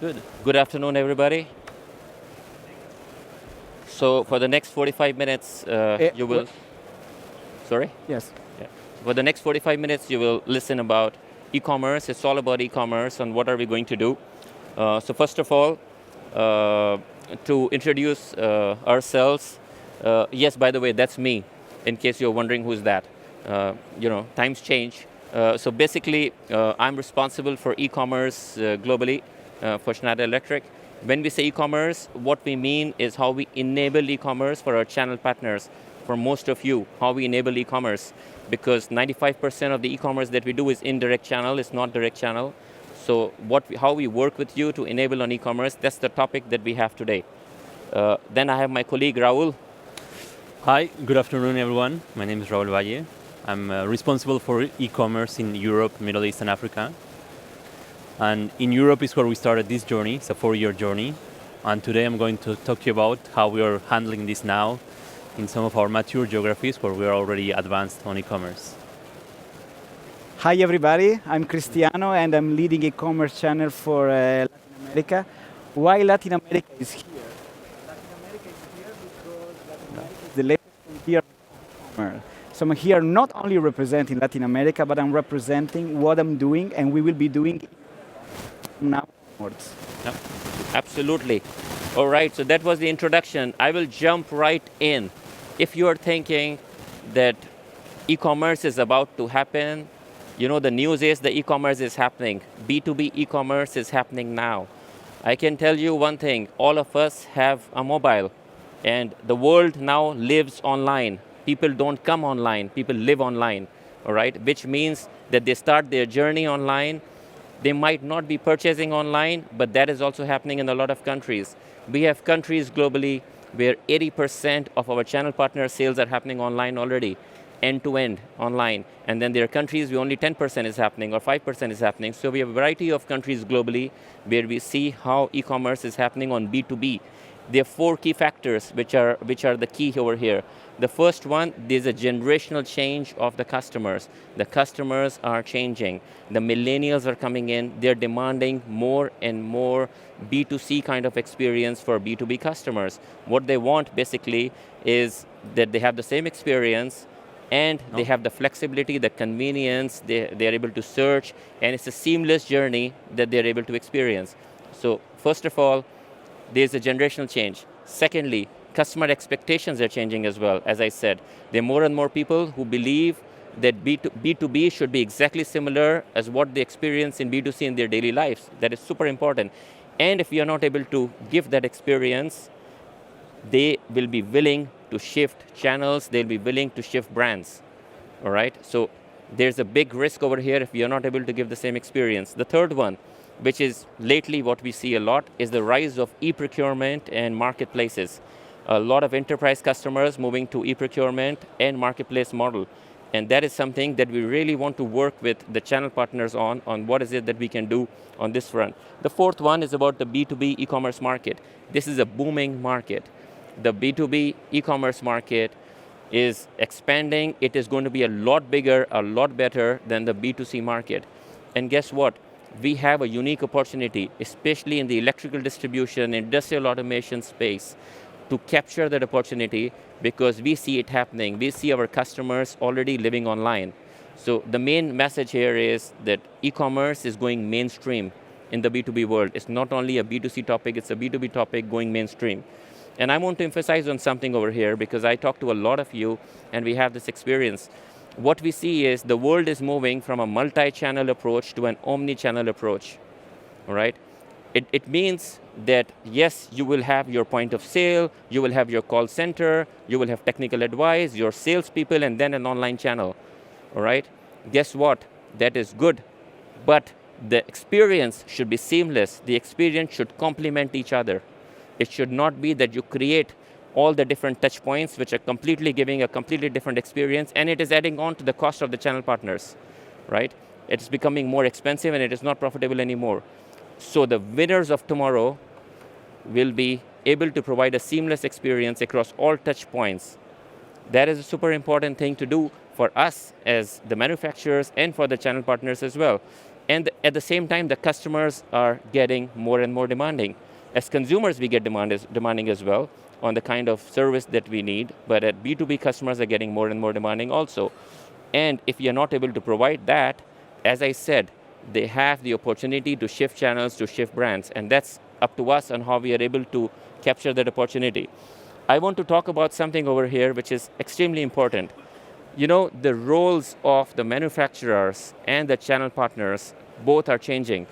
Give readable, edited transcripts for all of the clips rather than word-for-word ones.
Good. Good afternoon, everybody. So for the next 45 minutes, you will... Sorry? Yes. Yeah. For the next 45 minutes, you will listen about e-commerce. It's all about e-commerce and what are we going to do. So first of all, to introduce ourselves, yes, by the way, that's me, in case you're wondering who's that. Times change. So basically, I'm responsible for e-commerce globally for Schneider Electric. When we say e-commerce, what we mean is how we enable e-commerce for our channel partners. For most of you, how we enable e-commerce, because 95% of the e-commerce that we do is indirect channel, it's not direct channel. So how we work with you to enable on e-commerce, that's the topic that we have today. Then I have my colleague Raul. Hi, good afternoon everyone. My name is Raul Valle. I'm responsible for e-commerce in Europe, Middle East and Africa. And in Europe is where we started this journey. It's a 4-year journey. And today I'm going to talk to you about how we are handling this now in some of our mature geographies where we are already advanced on e-commerce. Hi everybody, I'm Cristiano and I'm leading e-commerce channel for Latin America. Why Latin America is here? Latin America is here because Latin America is the latest frontier of e-commerce. So I'm here not only representing Latin America, but I'm representing what I'm doing and we will be doing from now onwards. Yeah, absolutely. All right, so that was the introduction. I will jump right in. If you are thinking that e-commerce is about to happen, the news is the e-commerce is happening. B2b E-Commerce is happening now. I can tell you one thing, all of us have a mobile and the world now lives online. People don't come online, people live online, all right? Which means that they start their journey online. They might not be purchasing online, but that is also happening in a lot of countries. We have countries globally where 80% of our channel partner sales are happening online already, end-to-end online. And then there are countries where only 10% is happening or 5% is happening. So we have a variety of countries globally where we see how e-commerce is happening on B2B. There are 4 key factors which are the key over here. The first one, there's a generational change of the customers. The customers are changing. The millennials are coming in. They're demanding more and more B2C kind of experience for B2B customers. What they want basically is that they have the same experience and they have the flexibility, the convenience, they're able to search, and it's a seamless journey that they're able to experience. So first of all, there's a generational change. Secondly, customer expectations are changing as well, as I said. There are more and more people who believe that B2B should be exactly similar as what they experience in B2C in their daily lives. That is super important. And if we are not able to give that experience, they will be willing to shift channels, they'll be willing to shift brands, all right? So there's a big risk over here if we are not able to give the same experience. The third one, which is lately what we see a lot, is the rise of e-procurement and marketplaces. A lot of enterprise customers moving to e-procurement and marketplace model. And that is something that we really want to work with the channel partners on what is it that we can do on this front. The fourth one is about the B2B e-commerce market. This is a booming market. The B2B e-commerce market is expanding. It is going to be a lot bigger, a lot better than the B2C market. And guess what? We have a unique opportunity, especially in the electrical distribution, industrial automation space, to capture that opportunity because we see it happening. We see our customers already living online. So the main message here is that e-commerce is going mainstream in the B2B world. It's not only a B2C topic, it's a B2B topic going mainstream. And I want to emphasize on something over here because I talk to a lot of you and we have this experience. What we see is the world is moving from a multi-channel approach to an omni-channel approach, all right? It means that, yes, you will have your point of sale, you will have your call center, you will have technical advice, your salespeople, and then an online channel, all right? Guess what? That is good, but the experience should be seamless. The experience should complement each other. It should not be that you create all the different touch points which are completely giving a completely different experience and it is adding on to the cost of the channel partners, right? It's becoming more expensive and it is not profitable anymore. So the winners of tomorrow will be able to provide a seamless experience across all touch points. That is a super important thing to do for us as the manufacturers and for the channel partners as well. And at the same time, the customers are getting more and more demanding. As consumers, we get demanding as well on the kind of service that we need, but at B2B, customers are getting more and more demanding also. And if you're not able to provide that, as I said, they have the opportunity to shift channels, to shift brands, and that's up to us on how we are able to capture that opportunity. I want to talk about something over here which is extremely important. You know, the roles of the manufacturers and the channel partners, both are changing.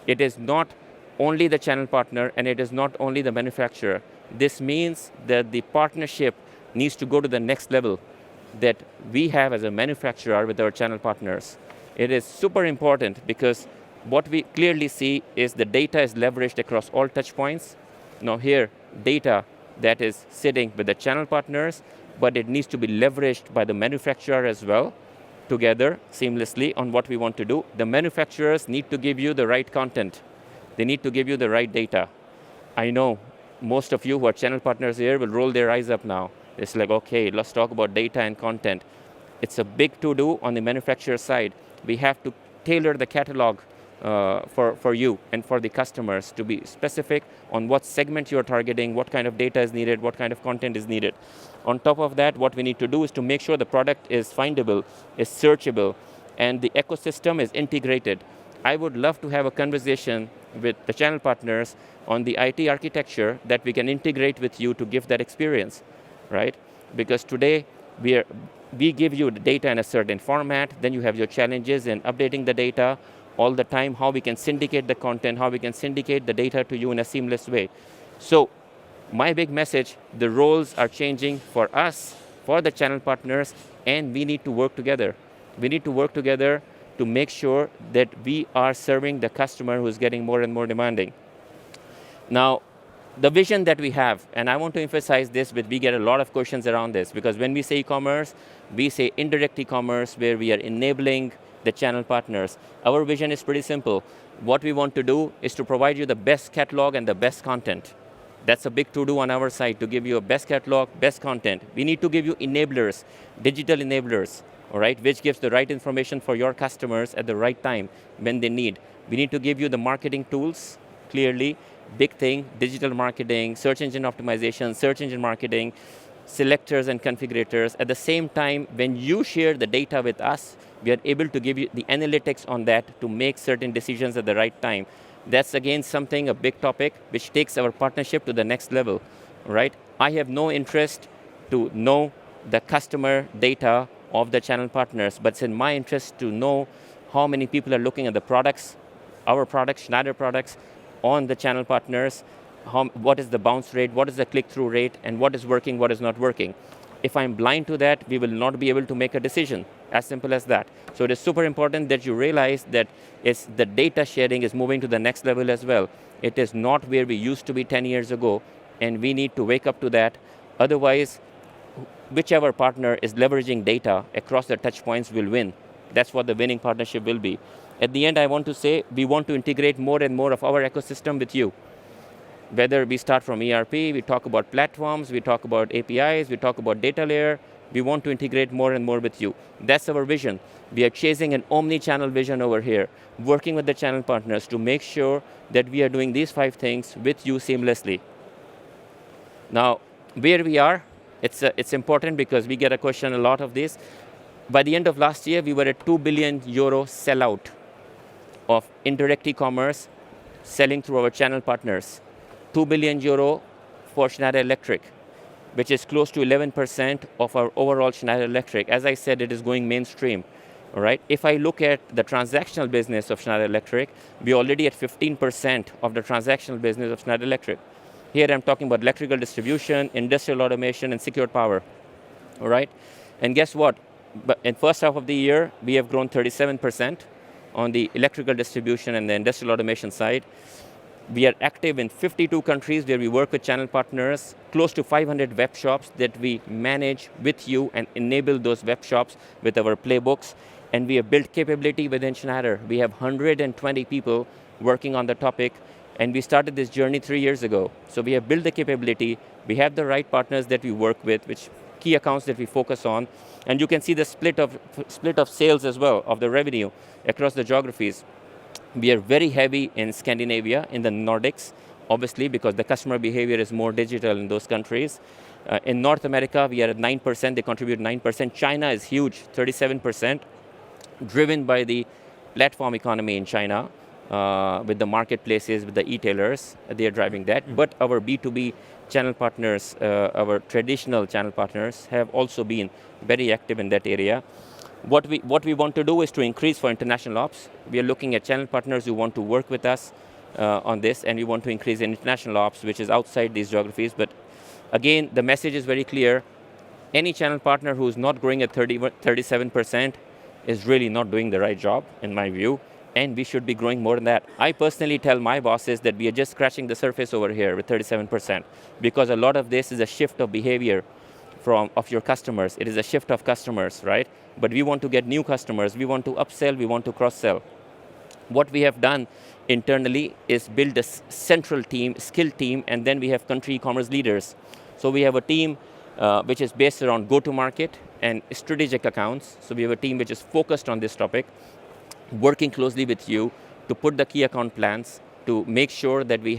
It is not only the channel partner and it is not only the manufacturer. This means that the partnership needs to go to the next level that we have as a manufacturer with our channel partners. It is super important because what we clearly see is the data is leveraged across all touch points. Now here, data that is sitting with the channel partners, but it needs to be leveraged by the manufacturer as well, together seamlessly on what we want to do. The manufacturers need to give you the right content. They need to give you the right data. I know most of you who are channel partners here will roll their eyes up now. It's like, okay, let's talk about data and content. It's a big to-do on the manufacturer side. We have to tailor the catalog for you and for the customers to be specific on what segment you're targeting, what kind of data is needed, what kind of content is needed. On top of that, what we need to do is to make sure the product is findable, is searchable, and the ecosystem is integrated. I would love to have a conversation with the channel partners on the IT architecture that we can integrate with you to give that experience, right? Because today, we give you the data in a certain format, then you have your challenges in updating the data all the time, how we can syndicate the content, how we can syndicate the data to you in a seamless way. So my big message, the roles are changing for us, for the channel partners, and we need to work together. We need to work together to make sure that we are serving the customer who's getting more and more demanding. Now, the vision that we have, and I want to emphasize this, but we get a lot of questions around this, because when we say e-commerce, we say indirect e-commerce, where we are enabling the channel partners. Our vision is pretty simple. What we want to do is to provide you the best catalog and the best content. That's a big to-do on our side, to give you a best catalog, best content. We need to give you enablers, digital enablers, all right, which gives the right information for your customers at the right time when they need. We need to give you the marketing tools, clearly, big thing, digital marketing, search engine optimization, search engine marketing, selectors and configurators. At the same time, when you share the data with us, we are able to give you the analytics on that to make certain decisions at the right time. That's again something, a big topic, which takes our partnership to the next level, right? I have no interest to know the customer data of the channel partners, but it's in my interest to know how many people are looking at the products, our products, Schneider products, on the channel partners, what is the bounce rate, what is the click-through rate, and what is working, what is not working. If I'm blind to that, we will not be able to make a decision, as simple as that. So it is super important that you realize that the data sharing is moving to the next level as well. It is not where we used to be 10 years ago, and we need to wake up to that. Otherwise, whichever partner is leveraging data across the touch points will win. That's what the winning partnership will be. At the end, I want to say, we want to integrate more and more of our ecosystem with you. Whether we start from ERP, we talk about platforms, we talk about APIs, we talk about data layer, we want to integrate more and more with you. That's our vision. We are chasing an omni-channel vision over here, working with the channel partners to make sure that we are doing these 5 things with you seamlessly. Now, where we are, it's important because we get a question a lot of this. By the end of last year, we were at 2 billion euro sellout of indirect e-commerce selling through our channel partners. 2 billion euro for Schneider Electric, which is close to 11% of our overall Schneider Electric. As I said, it is going mainstream, all right? If I look at the transactional business of Schneider Electric, we're already at 15% of the transactional business of Schneider Electric. Here I'm talking about electrical distribution, industrial automation, and secured power, all right? And guess what? But in first half of the year, we have grown 37% on the electrical distribution and the industrial automation side. We are active in 52 countries where we work with channel partners, close to 500 web shops that we manage with you and enable those web shops with our playbooks. And we have built capability within Schneider. We have 120 people working on the topic, and we started this journey 3 years ago. So we have built the capability, we have the right partners that we work with, which key accounts that we focus on, and you can see the split of sales as well, of the revenue across the geographies. We are very heavy in Scandinavia, in the Nordics, obviously because the customer behavior is more digital in those countries. In North America, we are at 9%, they contribute 9%. China is huge, 37%, driven by the platform economy in China, with the marketplaces, with the e-tailers, they are driving that. But our B2B channel partners, our traditional channel partners have also been very active in that area. What we want to do is to increase for international ops. We are looking at channel partners who want to work with us on this, and we want to increase in international ops, which is outside these geographies. But again, the message is very clear. Any channel partner who is not growing at 37% is really not doing the right job, in my view, and we should be growing more than that. I personally tell my bosses that we are just scratching the surface over here with 37%, because a lot of this is a shift of behavior of your customers. It is a shift of customers, right? But we want to get new customers, we want to upsell, we want to cross-sell. What we have done internally is build a central team, skilled team, and then we have country e-commerce leaders. So we have a team which is based around go-to-market and strategic accounts. So we have a team which is focused on this topic, working closely with you to put the key account plans, to make sure that we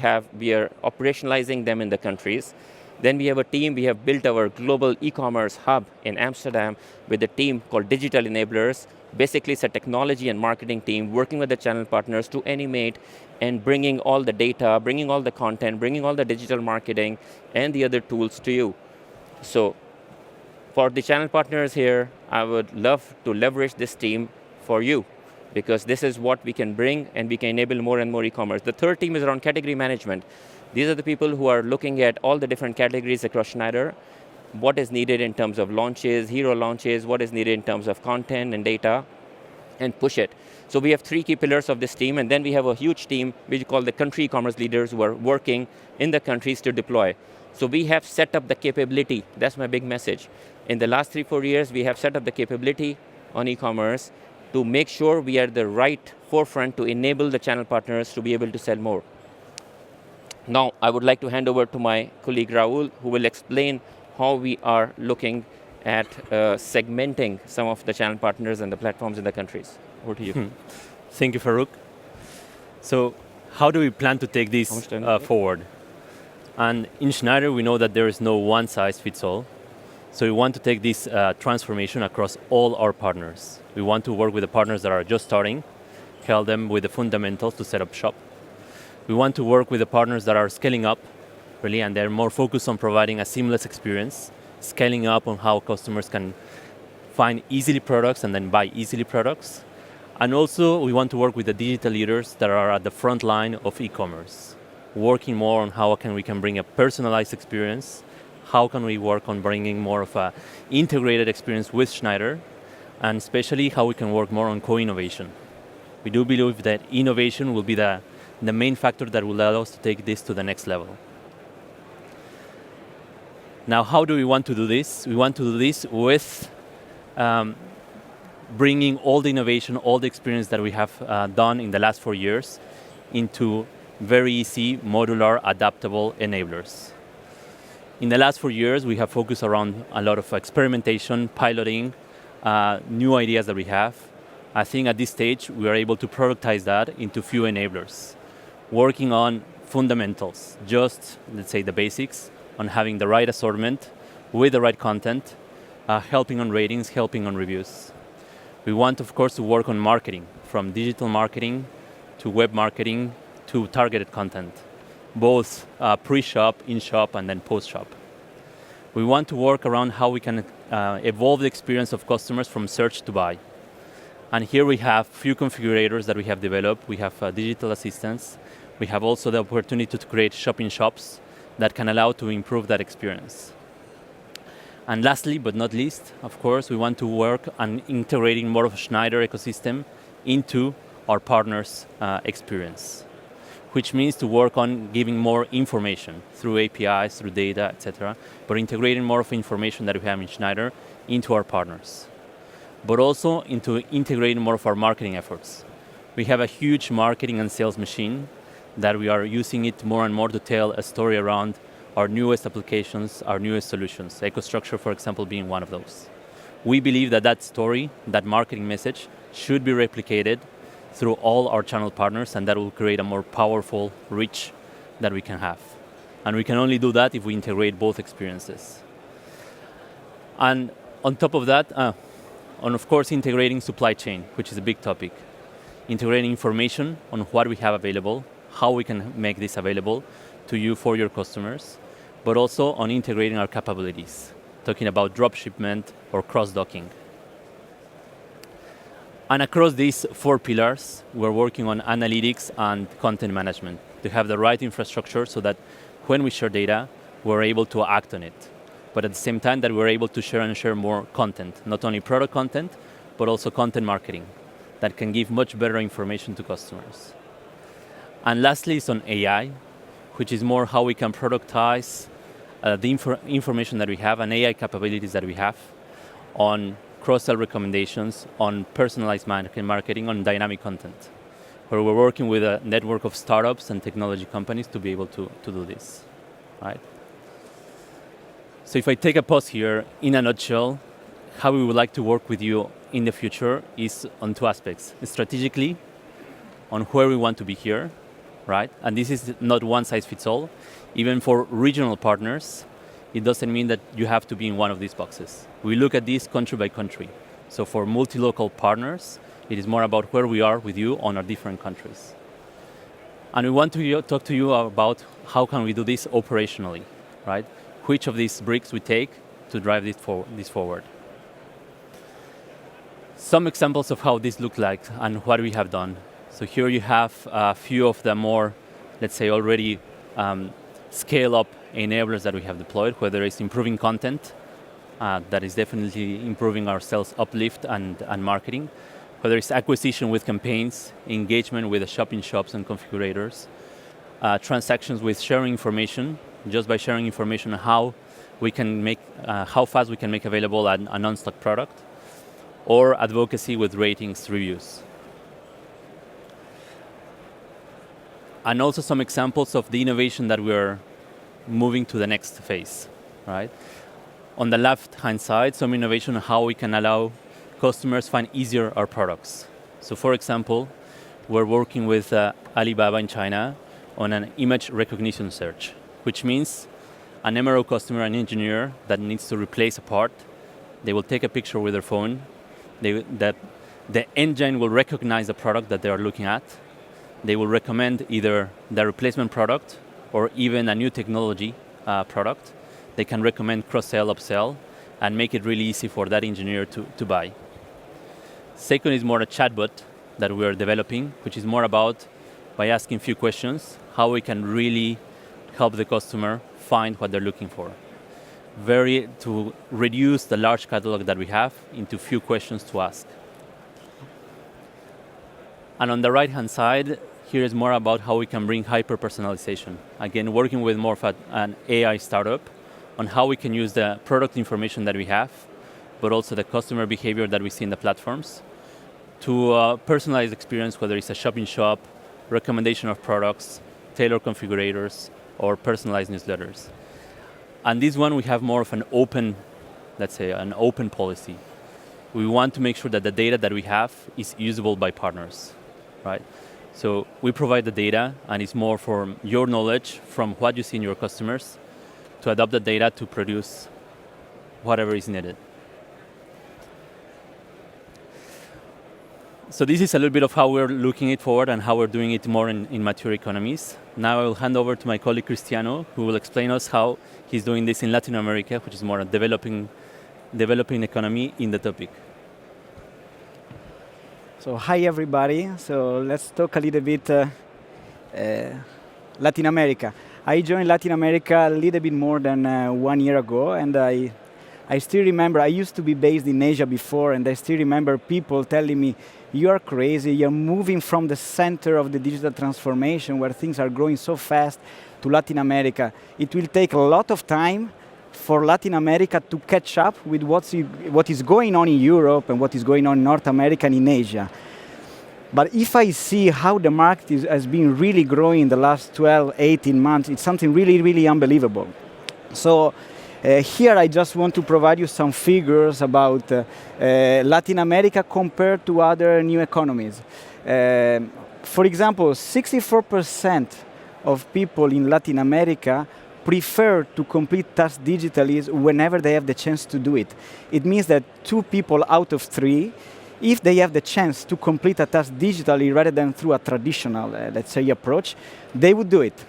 are operationalizing them in the countries. Then we have a team, we have built our global e-commerce hub in Amsterdam with a team called Digital Enablers. Basically, it's a technology and marketing team working with the channel partners to animate and bringing all the data, bringing all the content, bringing all the digital marketing and the other tools to you. So for the channel partners here, I would love to leverage this team for you, because this is what we can bring and we can enable more and more e-commerce. The third team is around category management. These are the people who are looking at all the different categories across Schneider, what is needed in terms of launches, hero launches, what is needed in terms of content and data, and push it. So we have 3 key pillars of this team, and then we have a huge team which we call the country e-commerce leaders who are working in the countries to deploy. So we have set up the capability, that's my big message. In the last 3-4 years, we have set up the capability on e-commerce to make sure we are at the right forefront to enable the channel partners to be able to sell more. Now, I would like to hand over to my colleague Rahul, who will explain how we are looking at segmenting some of the channel partners and the platforms in the countries. Over to you. Thank you, Farouk. So, how do we plan to take this forward? And in Schneider, we know that there is no one size fits all. So we want to take this transformation across all our partners. We want to work with the partners that are just starting, help them with the fundamentals to set up shop. We want to work with the partners that are scaling up, really, and they're more focused on providing a seamless experience, scaling up on how customers can find easily products and then buy easily products. And also, we want to work with the digital leaders that are at the front line of e-commerce, working more on how we can bring a personalized experience, how can we work on bringing more of an integrated experience with Schneider, and especially how we can work more on co-innovation. We do believe that innovation will be the main factor that will allow us to take this to the next level. Now, how do we want to do this? We want to do this with bringing all the innovation, all the experience that we have done in the last 4 years into very easy, modular, adaptable enablers. In the last 4 years, we have focused around a lot of experimentation, piloting, new ideas that we have. I think at this stage, we are able to productize that into few enablers, working on fundamentals, just, let's say, the basics, on having the right assortment with the right content, helping on ratings, helping on reviews. We want, of course, to work on marketing, from digital marketing to web marketing to targeted content, both pre-shop, in-shop, and then post-shop. We want to work around how we can evolve the experience of customers from search to buy. And here we have few configurators that we have developed. We have digital assistants. We have also the opportunity to create shop-in-shops that can allow to improve that experience. And lastly, but not least, of course, we want to work on integrating more of a Schneider ecosystem into our partners' experience, which means to work on giving more information through APIs, through data, etc., but integrating more of information that we have in Schneider into our partners, but also into integrating more of our marketing efforts. We have a huge marketing and sales machine that we are using it more and more to tell a story around our newest applications, our newest solutions, EcoStruxure, for example, being one of those. We believe that that story, that marketing message, should be replicated through all our channel partners, and that will create a more powerful reach that we can have. And we can only do that if we integrate both experiences. And on top of that, on of course integrating supply chain, which is a big topic. Integrating information on what we have available, how we can make this available to you for your customers, but also on integrating our capabilities, talking about drop shipment or cross-docking. And across these 4 pillars, we're working on analytics and content management to have the right infrastructure so that when we share data, we're able to act on it. But at the same time that we're able to share more content, not only product content, but also content marketing that can give much better information to customers. And lastly is on AI, which is more how we can productize the information that we have and AI capabilities that we have on cross-sell recommendations, on personalized marketing, on dynamic content, where we're working with a network of startups and technology companies to be able to do this, right? So if I take a pause here, in a nutshell, how we would like to work with you in the future is on 2 aspects. Strategically, on where we want to be here, right? And this is not one size fits all. Even for regional partners, it doesn't mean that you have to be in one of these boxes. We look at this country by country. So for multi-local partners, it is more about where we are with you on our different countries. And we want to talk to you about how can we do this operationally, right? Which of these bricks we take to drive this forward. Some examples of how this looks like and what we have done. So here you have a few of the more, let's say, already scale-up enablers that we have deployed, whether it's improving content, that is definitely improving our sales uplift and marketing, whether it's acquisition with campaigns, engagement with the shops and configurators, transactions with sharing information, just by sharing information on how we can make, how fast we can make available a non-stock product, or advocacy with ratings, reviews. And also some examples of the innovation that we're moving to the next phase, right? On the left-hand side, some innovation on how we can allow customers find easier our products. So for example, we're working with Alibaba in China on an image recognition search, which means an MRO customer, an engineer that needs to replace a part, they will take a picture with their phone, the engine will recognize the product that they are looking at, they will recommend either the replacement product or even a new technology product. They can recommend cross-sell, upsell, and make it really easy for that engineer to buy. Second is more a chatbot that we are developing, which is more about, by asking a few questions, how we can really help the customer find what they're looking for. To reduce the large catalog that we have into few questions to ask. And on the right-hand side, here is more about how we can bring hyper-personalization. Again, working with more of an AI startup on how we can use the product information that we have, but also the customer behavior that we see in the platforms to a personalized experience, whether it's a shop-in-shop, recommendation of products, tailored configurators, or personalized newsletters. And this one, we have more of an open, let's say, an open policy. We want to make sure that the data that we have is usable by partners, right? So we provide the data, and it's more from your knowledge, from what you see in your customers, to adopt the data to produce whatever is needed. So this is a little bit of how we're looking it forward and how we're doing it more in mature economies. Now I will hand over to my colleague Cristiano, who will explain us how he's doing this in Latin America, which is more a developing economy in the topic. So hi everybody. So let's talk a little bit Latin America. I joined Latin America a little bit more than 1 year ago, and I still remember, I used to be based in Asia before, and I still remember people telling me, you are crazy, you're moving from the center of the digital transformation where things are growing so fast to Latin America. It will take a lot of time for Latin America to catch up with what is going on in Europe and what is going on in North America and in Asia. But if I see how the market has been really growing in the last 12, 18 months, it's something really, really unbelievable. So here I just want to provide you some figures about Latin America compared to other new economies. For example, 64% of people in Latin America prefer to complete tasks digitally whenever they have the chance to do it. It means that 2 people out of 3, if they have the chance to complete a task digitally rather than through a traditional, let's say, approach, they would do it.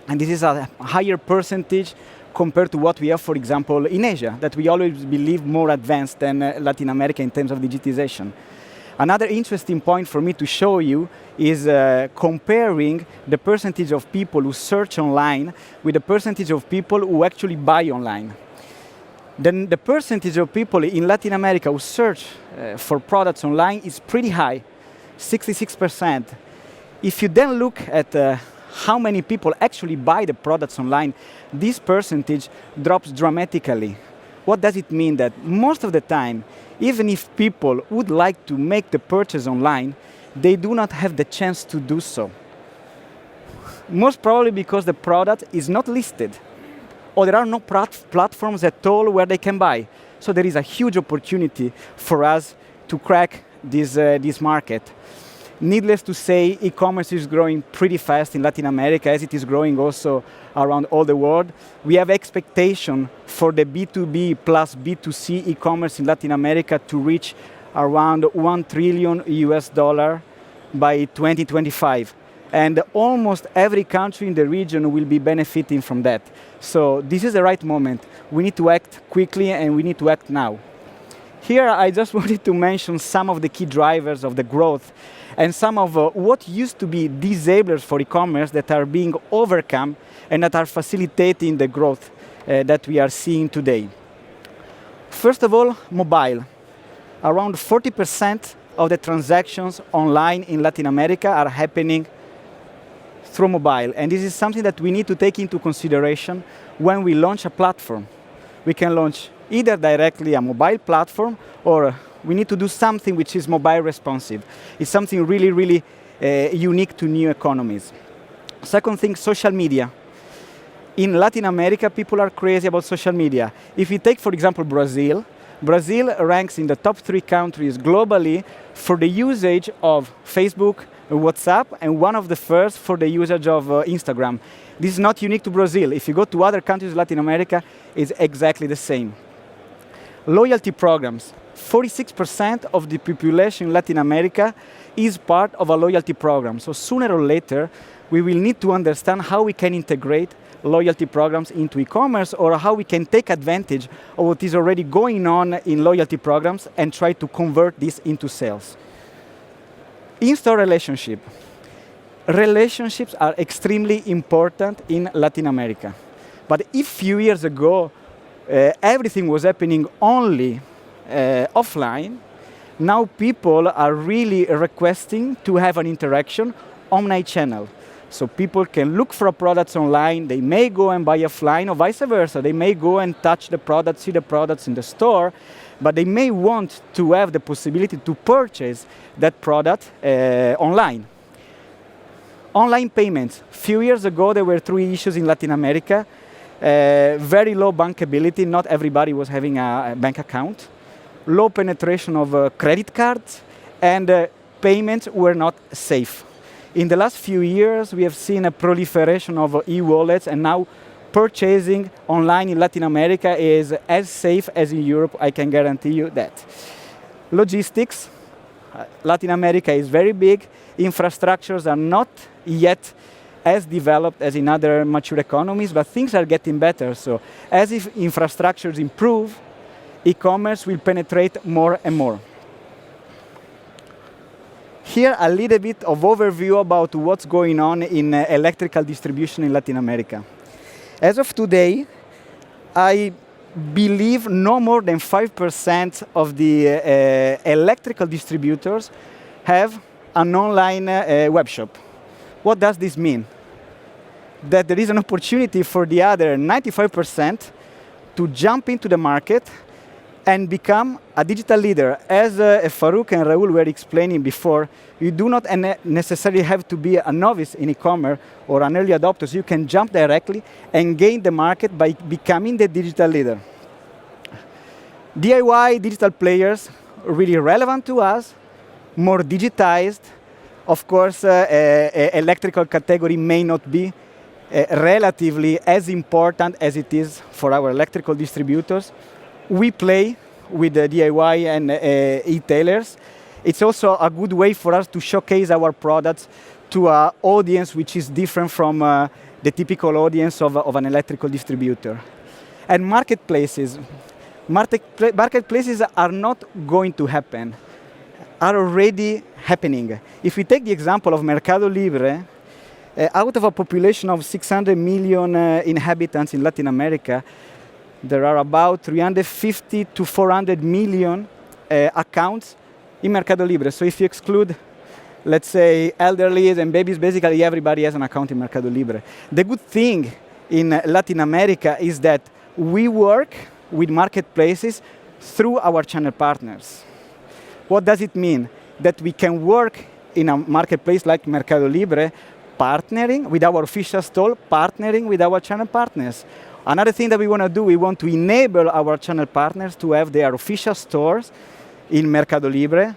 And this is a higher percentage compared to what we have, for example, in Asia, that we always believe more advanced than Latin America in terms of digitization. Another interesting point for me to show you is comparing the percentage of people who search online with the percentage of people who actually buy online. Then the percentage of people in Latin America who search for products online is pretty high, 66%. If you then look at how many people actually buy the products online, this percentage drops dramatically. What does it mean? That most of the time, even if people would like to make the purchase online, they do not have the chance to do so. Most probably because the product is not listed, or there are no platforms at all where they can buy. So there is a huge opportunity for us to crack this market. Needless to say, e-commerce is growing pretty fast in Latin America, as it is growing also around all the world. We have expectation for the B2b plus B2C e-commerce in Latin America to reach around $1 trillion by 2025. And almost every country in the region will be benefiting from that. So this is the right moment. We need to act quickly, and we need to act now. Here, I just wanted to mention some of the key drivers of the growth and some of what used to be disablers for e-commerce that are being overcome and that are facilitating the growth that we are seeing today. First of all, mobile. Around 40% of the transactions online in Latin America are happening through mobile. And this is something that we need to take into consideration when we launch a platform. We can launch either directly a mobile platform, or we need to do something which is mobile responsive. It's something really, really unique to new economies. Second thing, social media. In Latin America, people are crazy about social media. If you take, for example, Brazil, Brazil ranks in the top 3 countries globally for the usage of Facebook, WhatsApp, and one of the first for the usage of Instagram. This is not unique to Brazil. If you go to other countries in Latin America, it's exactly the same. Loyalty programs. 46% of the population in Latin America is part of a loyalty program. So sooner or later, we will need to understand how we can integrate loyalty programs into e-commerce, or how we can take advantage of what is already going on in loyalty programs and try to convert this into sales. In-store relationship. Relationships are extremely important in Latin America. But if a few years ago, everything was happening only offline, now people are really requesting to have an interaction omni-channel. So people can look for products online, they may go and buy offline, or vice versa. They may go and touch the products, see the products in the store, but they may want to have the possibility to purchase that product online. Online payments. A few years ago, there were 3 issues in Latin America. Very low bankability, not everybody was having a bank account. Low penetration of credit cards, and payments were not safe. In the last few years, we have seen a proliferation of e-wallets, and now purchasing online in Latin America is as safe as in Europe, I can guarantee you that. Logistics. Latin America is very big. Infrastructures are not yet as developed as in other mature economies, but things are getting better. So as if infrastructures improve, e-commerce will penetrate more and more. Here, a little bit of overview about what's going on in electrical distribution in Latin America. As of today, I believe no more than 5% of the electrical distributors have an online web shop. What does this mean? That there is an opportunity for the other 95% to jump into the market and become a digital leader. As Farouk and Raul were explaining before, you do not necessarily have to be a novice in e-commerce or an early adopter. So you can jump directly and gain the market by becoming the digital leader. DIY digital players, really relevant to us, more digitized, Of course, electrical category may not be relatively as important as it is for our electrical distributors. We play with the DIY and e-tailers. It's also a good way for us to showcase our products to an audience which is different from the typical audience of an electrical distributor. And marketplaces. Marketplaces are not going to happen, are already happening. If we take the example of Mercado Libre, out of a population of 600 million inhabitants in Latin America, there are about 350 to 400 million accounts in Mercado Libre. So if you exclude, let's say, elderly and babies, basically everybody has an account in Mercado Libre. The good thing in Latin America is that we work with marketplaces through our channel partners. What does it mean? That we can work in a marketplace like Mercado Libre, partnering with our official store, partnering with our channel partners. Another thing that we want to do, we want to enable our channel partners to have their official stores in Mercado Libre,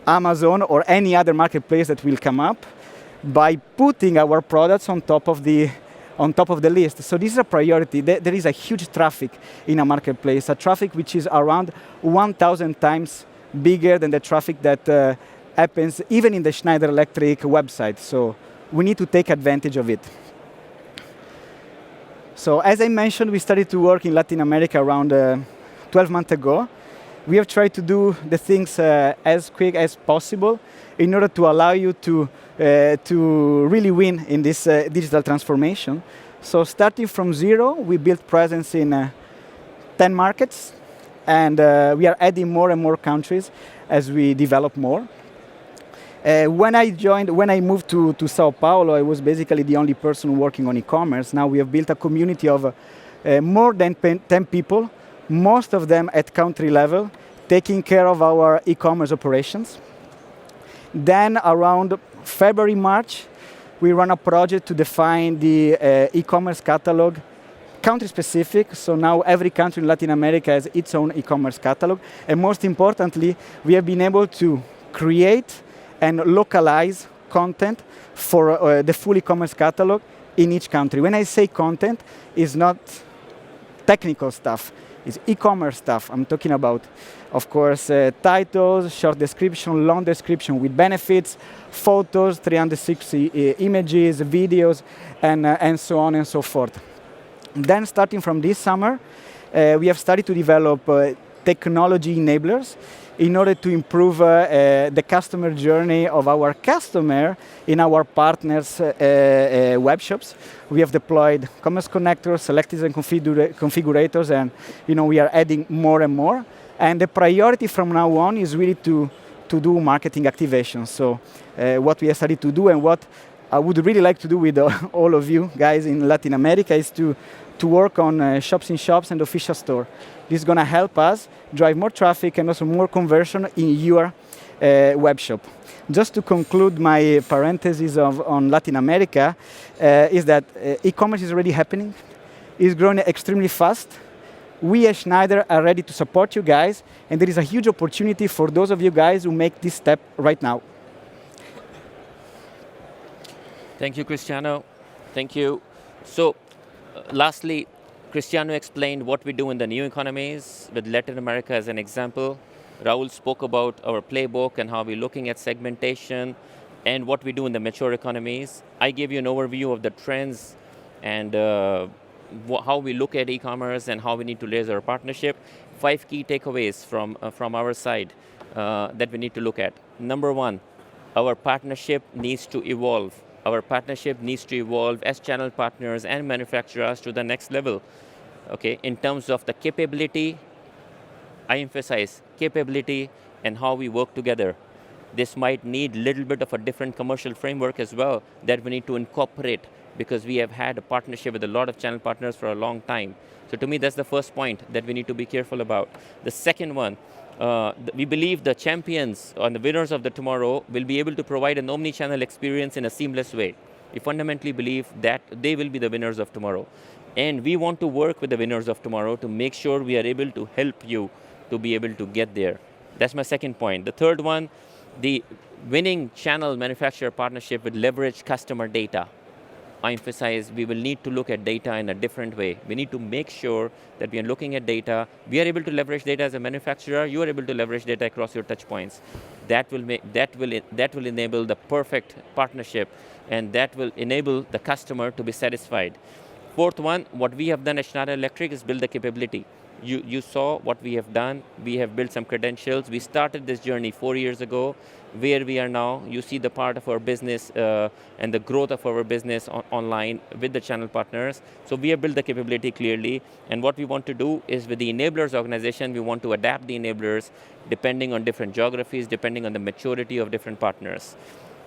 Amazon, or any other marketplace that will come up by putting our products on top of the list. So this is a priority. There is a huge traffic in a marketplace, a traffic which is around 1,000 times bigger than the traffic that happens even in the Schneider Electric website. So we need to take advantage of it. So as I mentioned, we started to work in Latin America around 12 months ago. We have tried to do the things as quick as possible in order to allow you to really win in this digital transformation. So starting from zero, we built presence in 10 markets, and we are adding more and more countries as we develop more. When I moved to Sao Paulo, I was basically the only person working on e-commerce. Now we have built a community of more than 10 people, most of them at country level, taking care of our e-commerce operations. Then around February, March, we run a project to define the e-commerce catalog, country specific. So now every country in Latin America has its own e-commerce catalog. And most importantly, we have been able to create and localize content for the full e-commerce catalog in each country. When I say content, it's not technical stuff. It's e-commerce stuff. I'm talking about, of course, titles, short description, long description with benefits, photos, 360 images, videos, and so on and so forth. Then starting from this summer, we have started to develop technology enablers in order to improve the customer journey of our customer in our partners' web shops. We have deployed commerce connectors, selectors, and configurators, and we are adding more and more. And the priority from now on is really to do marketing activation. So what we have started to do, and what I would really like to do with all of you guys in Latin America, is to work on shops in shops and official store. This is going to help us drive more traffic and also more conversion in your web shop. Just to conclude my parenthesis on Latin America, is that e-commerce is already happening. It's growing extremely fast. We at Schneider are ready to support you guys, and there is a huge opportunity for those of you guys who make this step right now. Thank you, Cristiano. Thank you. So, lastly, Cristiano explained what we do in the new economies with Latin America as an example. Raul spoke about our playbook and how we're looking at segmentation and what we do in the mature economies. I gave you an overview of the trends and how we look at e-commerce and how we need to raise our partnership. 5 key takeaways from our side that we need to look at. Number 1, our partnership needs to evolve. Our partnership needs to evolve as channel partners and manufacturers to the next level. Okay, in terms of the capability, I emphasize capability and how we work together. This might need a little bit of a different commercial framework as well that we need to incorporate, because we have had a partnership with a lot of channel partners for a long time. So to me, that's the first point that we need to be careful about. The second one, we believe the champions or the winners of the tomorrow will be able to provide an omni-channel experience in a seamless way. We fundamentally believe that they will be the winners of tomorrow. And we want to work with the winners of tomorrow to make sure we are able to help you to be able to get there. That's my second point. The third one, winning channel manufacturer partnership will leverage customer data. I emphasize we will need to look at data in a different way. We need to make sure that we are looking at data. We are able to leverage data as a manufacturer. You are able to leverage data across your touch points. That will enable the perfect partnership, and that will enable the customer to be satisfied. Fourth one, what we have done at Schneider Electric is build the capability. You saw what we have done. We have built some credentials. We started this journey 4 years ago. Where we are now, you see the part of our business and the growth of our business online with the channel partners. So we have built the capability clearly, and what we want to do is with the enablers organization, we want to adapt the enablers depending on different geographies, depending on the maturity of different partners.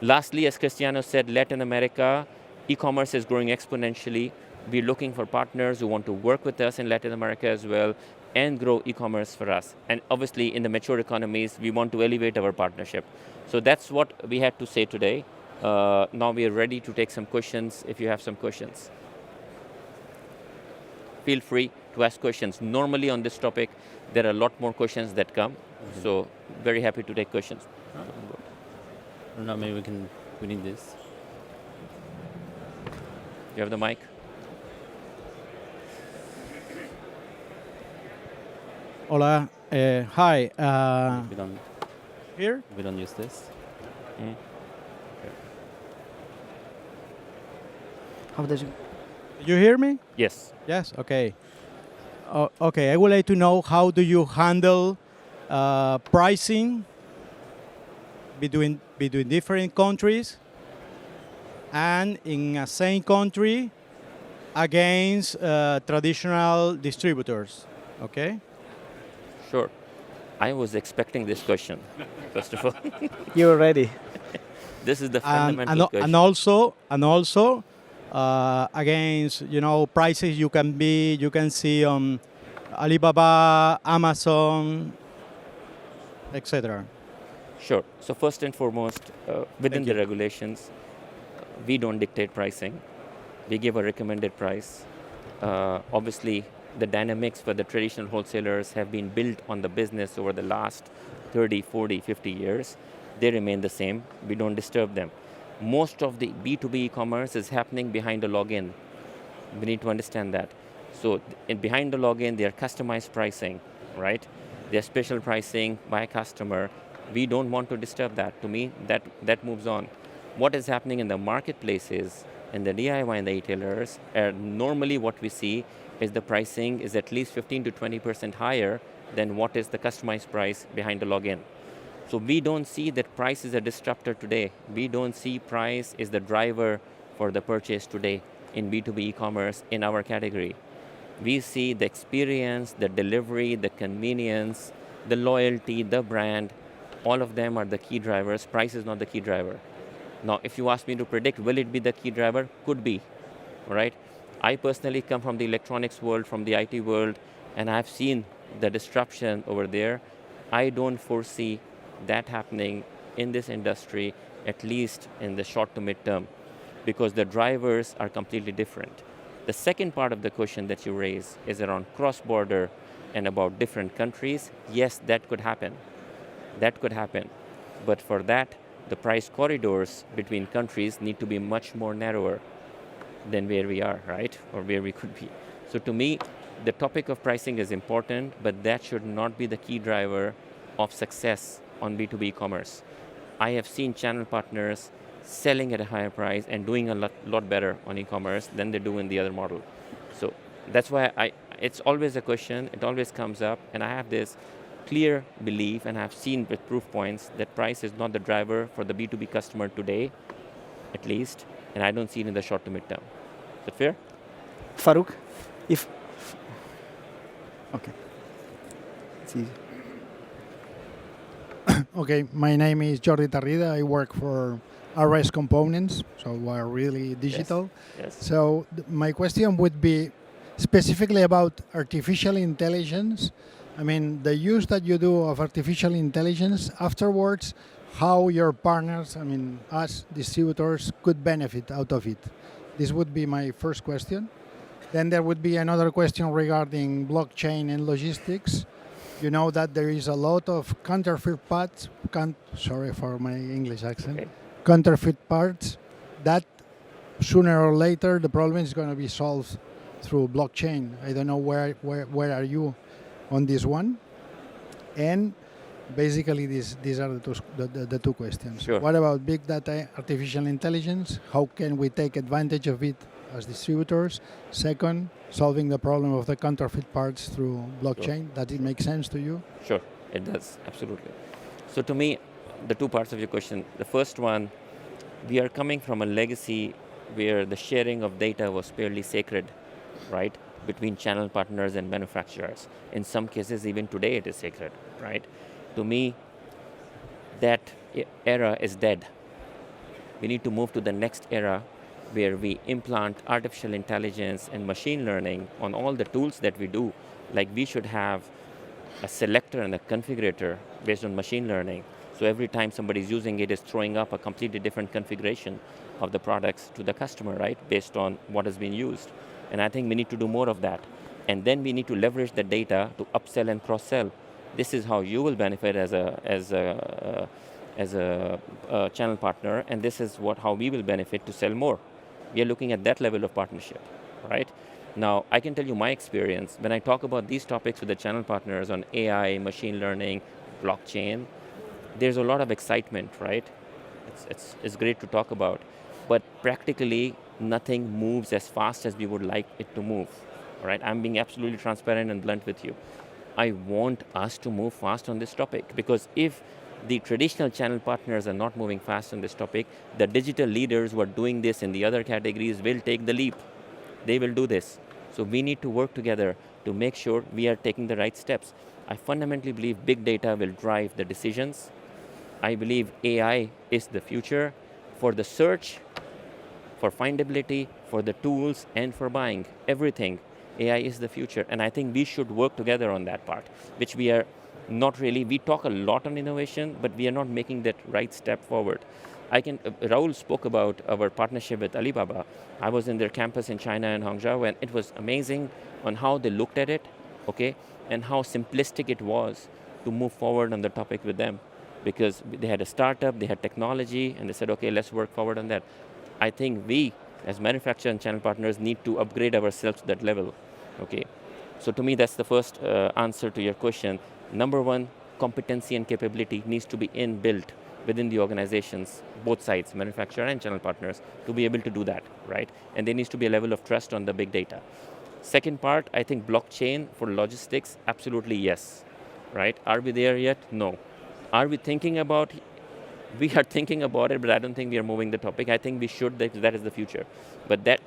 Lastly, as Cristiano said, Latin America, e-commerce is growing exponentially. We're looking for partners who want to work with us in Latin America as well and grow e-commerce for us. And obviously in the mature economies, we want to elevate our partnership. So that's what we had to say today. Now we are ready to take some questions if you have some questions. Feel free to ask questions. Normally on this topic, there are a lot more questions that come. So very happy to take questions. No, maybe we need this. You have the mic? Hola, hi. We don't Here? we don't use this. How does it? You hear me? Yes. Yes. Okay. Okay. I would like to know how do you handle pricing between different countries and in a same country against traditional distributors. Okay. Sure. I was expecting this question, first of all. You're ready. This is the fundamental question. And also against prices you can see on Alibaba, Amazon, etc. Sure. So first and foremost, within Thank the you. regulations, we don't dictate pricing. We give a recommended price. Obviously, the dynamics for the traditional wholesalers have been built on the business over the last 30, 40, 50 years. They remain the same. We don't disturb them. Most of the B2b e-commerce is happening behind the login. We need to understand that. So behind the login, they are customized pricing, right? They're special pricing by customer. We don't want to disturb that. To me, that moves on. What is happening in the marketplaces, in the DIY and the retailers, normally what we see is the pricing is at least 15 to 20% higher than what is the customized price behind the login. So we don't see that price is a disruptor today. We don't see price is the driver for the purchase today in B2B e-commerce in our category. We see the experience, the delivery, the convenience, the loyalty, the brand, all of them are the key drivers. Price is not the key driver. Now, if you ask me to predict, will it be the key driver? Could be, right? I personally come from the electronics world, from the IT world, and I've seen the disruption over there. I don't foresee that happening in this industry, at least in the short to mid-term, because the drivers are completely different. The second part of the question that you raise is around cross-border and about different countries. Yes, that could happen. That could happen. But for that, the price corridors between countries need to be much more narrower than where we are, right? Or where we could be. So to me, the topic of pricing is important, but that should not be the key driver of success on B2B e-commerce. I have seen channel partners selling at a higher price and doing a lot better on e-commerce than they do in the other model. So that's why it's always a question, it always comes up, and I have this clear belief, and I've seen with proof points, that price is not the driver for the B2B customer today, at least, and I don't see it in the short to mid-term. Is that fair? Farouk, okay. It's easy. Okay, my name is Jordi Tarrida. I work for RS Components, so we're really digital. Yes. So my question would be specifically about artificial intelligence. I mean, the use that you do of artificial intelligence afterwards, how your partners, I mean, us distributors, could benefit out of it. This would be my first question. Then there would be another question regarding blockchain and logistics. You know that there is a lot of counterfeit parts. Sorry for my English accent. Okay. Counterfeit parts that sooner or later the problem is going to be solved through blockchain. I don't know where are you on this one. And basically these are the two questions. Sure. What about big data, artificial intelligence? How can we take advantage of it as distributors? Second, solving the problem of the counterfeit parts through blockchain. Sure. Does it make sense to you? Sure, it does, absolutely. So to me, the two parts of your question, the first one, we are coming from a legacy where the sharing of data was fairly sacred, right? Between channel partners and manufacturers. In some cases, even today it is sacred, right? To me, that era is dead. We need to move to the next era where we implant artificial intelligence and machine learning on all the tools that we do. Like we should have a selector and a configurator based on machine learning. So every time somebody's using it, is throwing up a completely different configuration of the products to the customer, right? Based on what has been used. And I think we need to do more of that. And then we need to leverage the data to upsell and cross-sell. This is how you will benefit as a channel partner, and this is how we will benefit to sell more. We are looking at that level of partnership, right? Now, I can tell you my experience. When I talk about these topics with the channel partners on AI, machine learning, blockchain, there's a lot of excitement, right? It's great to talk about. But practically, nothing moves as fast as we would like it to move, right? I'm being absolutely transparent and blunt with you. I want us to move fast on this topic, because if the traditional channel partners are not moving fast on this topic, the digital leaders who are doing this in the other categories will take the leap. They will do this. So we need to work together to make sure we are taking the right steps. I fundamentally believe big data will drive the decisions. I believe AI is the future for the search, for findability, for the tools, and for buying. Everything, AI is the future. And I think we should work together on that part, which we are not really. We talk a lot on innovation, but we are not making that right step forward. Raul spoke about our partnership with Alibaba. I was in their campus in China and Hangzhou, and it was amazing on how they looked at it, okay, and how simplistic it was to move forward on the topic with them. Because they had a startup, they had technology, and they said, okay, let's work forward on that. I think we, as manufacturer and channel partners, need to upgrade ourselves to that level, okay? So to me, that's the first answer to your question. Number one, competency and capability needs to be inbuilt within the organizations, both sides, manufacturer and channel partners, to be able to do that, right? And there needs to be a level of trust on the big data. Second part, I think blockchain for logistics, absolutely yes, right? Are we there yet? No. Are we thinking about it? We are thinking about it, but I don't think we are moving the topic. I think we should, that is the future. But that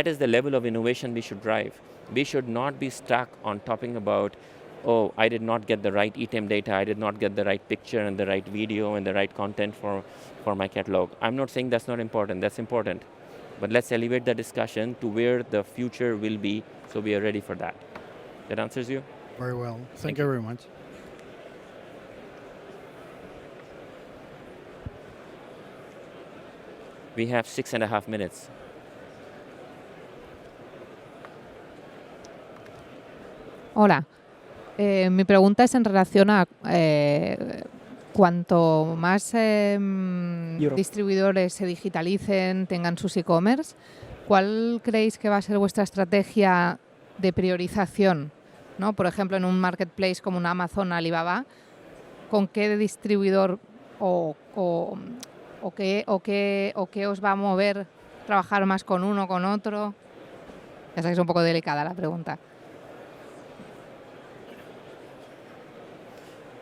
is the level of innovation we should drive. We should not be stuck on talking about, oh, I did not get the right item data, I did not get the right picture and the right video and the right content for my catalog. I'm not saying that's not important, that's important. But let's elevate the discussion to where the future will be, so we are ready for that. That answers you? Very well. Thank you very much. We have 6.5 minutes. Hola. Mi pregunta es en relación a cuanto más distribuidores se digitalicen, tengan sus e-commerce, ¿cuál creéis que va a ser vuestra estrategia de priorización? ¿No? Por ejemplo, en un marketplace como un Amazon, Alibaba, ¿con qué distribuidor o qué os va a mover trabajar más con uno o con otro? Ya sé que es un poco delicada la pregunta.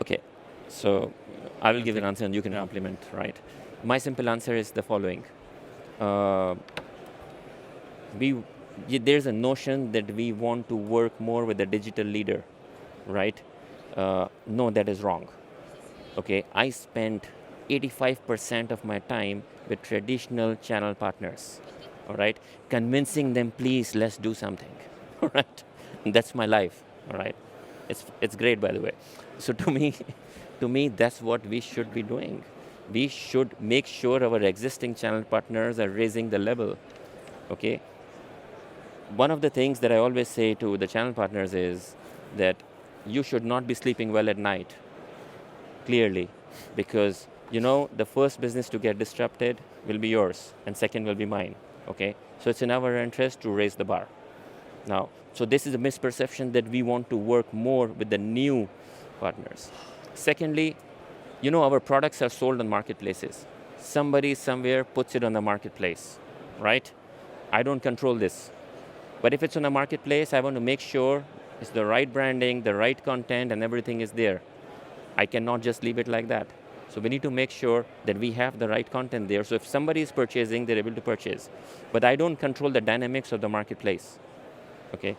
Okay, so I will give an answer and you can complement, right? My simple answer is the following. There's a notion that we want to work more with a digital leader, right? No, that is wrong. Okay, I spent 85% of my time with traditional channel partners, all right? Convincing them, please, let's do something, all right? And that's my life, all right? It's great, by the way. So to me, that's what we should be doing. We should make sure our existing channel partners are raising the level, okay? One of the things that I always say to the channel partners is that you should not be sleeping well at night, clearly, because the first business to get disrupted will be yours, and second will be mine, okay? So it's in our interest to raise the bar. Now, so this is a misperception that we want to work more with the new partners. Secondly, our products are sold on marketplaces. Somebody somewhere puts it on the marketplace, right? I don't control this. But if it's on a marketplace, I want to make sure it's the right branding, the right content, and everything is there. I cannot just leave it like that. So we need to make sure that we have the right content there. So if somebody is purchasing, they're able to purchase. But I don't control the dynamics of the marketplace, okay?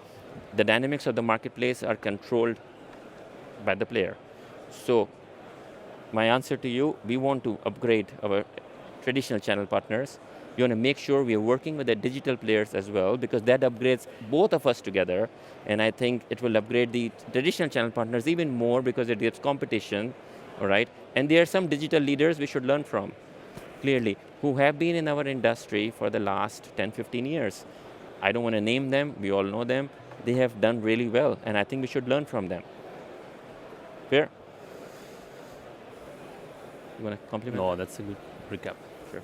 The dynamics of the marketplace are controlled by the player. So my answer to you, we want to upgrade our traditional channel partners. We want to make sure we are working with the digital players as well, because that upgrades both of us together. And I think it will upgrade the traditional channel partners even more because it gives competition, all right? And there are some digital leaders we should learn from, clearly, who have been in our industry for the last 10, 15 years. I don't want to name them, we all know them. They have done really well, and I think we should learn from them. Fair? You want to compliment? No, that's a good recap. Sure.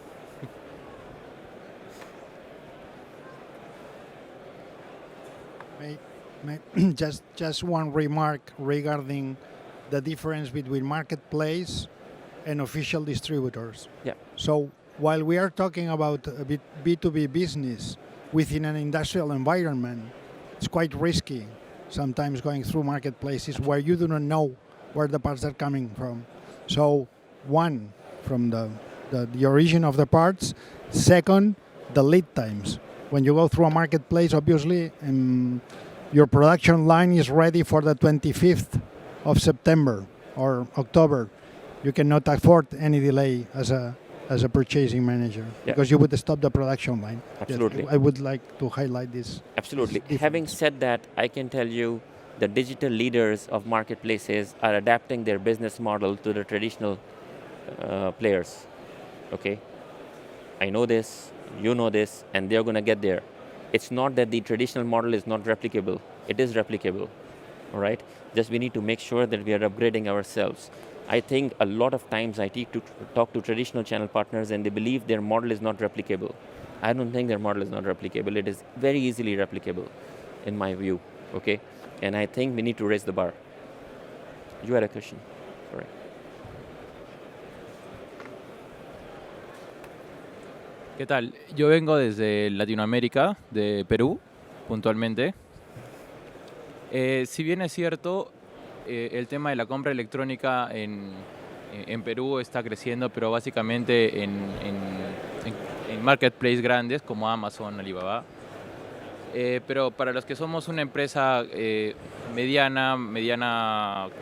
Just one remark regarding the difference between marketplace and official distributors. Yeah. So while we are talking about a B2B business within an industrial environment, it's quite risky sometimes going through marketplaces where you do not know where the parts are coming from. So one, from the origin of the parts. Second, the lead times. When you go through a marketplace, obviously, your production line is ready for the 25th of September or October. You cannot afford any delay as a purchasing manager, because you would stop the production line. Absolutely. Yes, I would like to highlight this. Absolutely. Having said that, I can tell you the digital leaders of marketplaces are adapting their business model to the traditional players, okay? I know this, you know this, and they're going to get there. It's not that the traditional model is not replicable. It is replicable, all right? Just we need to make sure that we are upgrading ourselves. I think a lot of times I talk to traditional channel partners and they believe their model is not replicable. I don't think their model is not replicable. It is very easily replicable, in my view, okay? And I think we need to raise the bar. You had a question, sorry. ¿Qué tal? Yo vengo desde Latinoamérica, de Perú, puntualmente. Si bien es cierto, el tema de la compra electrónica en Perú está creciendo, pero básicamente en marketplaces grandes como Amazon, Alibaba. Pero para los que somos una empresa mediana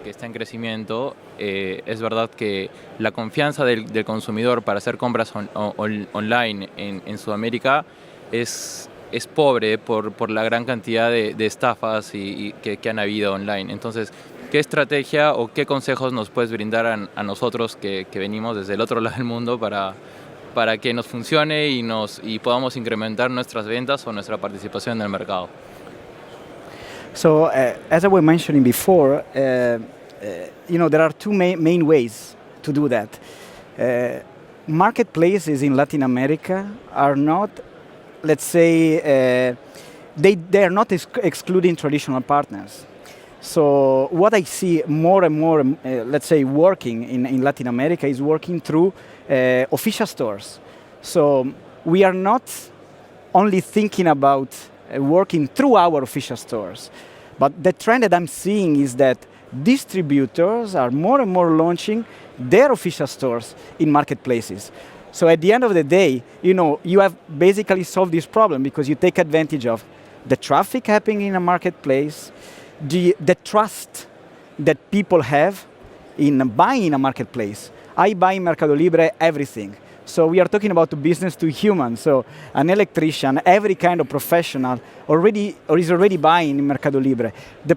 que está en crecimiento, es verdad que la confianza del consumidor para hacer compras online en Sudamérica es pobre por la gran cantidad de estafas que han habido online. Entonces, ¿qué estrategia o qué consejos nos puedes brindar a nosotros que venimos desde el otro lado del mundo para que nos funcione y podamos incrementar nuestras ventas o nuestra participación en el mercado? So, as I was mentioning before, there are two main ways to do that. Marketplaces in Latin America are not, let's say, they are not excluding traditional partners. So what I see more and more, let's say, working in Latin America is working through official stores. So we are not only thinking about working through our official stores, but the trend that I'm seeing is that distributors are more and more launching their official stores in marketplaces. So at the end of the day, you have basically solved this problem because you take advantage of the traffic happening in a marketplace, the trust that people have in buying in a marketplace. I buy in Mercado Libre everything. So we are talking about business to human. So an electrician, every kind of professional is already buying in Mercado Libre. The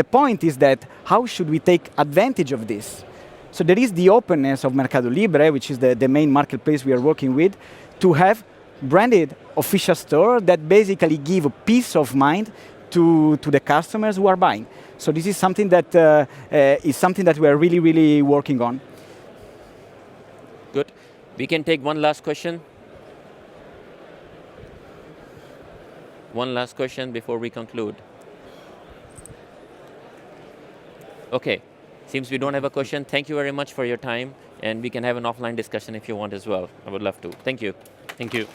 point is that how should we take advantage of this? So there is the openness of Mercado Libre, which is the main marketplace we are working with, to have branded official store that basically give a peace of mind to the customers who are buying. So this is something that we are really, really working on. Good. We can take one last question. One last question before we conclude. Okay, seems we don't have a question. Thank you very much for your time, and we can have an offline discussion if you want as well. I would love to. Thank you. Thank you.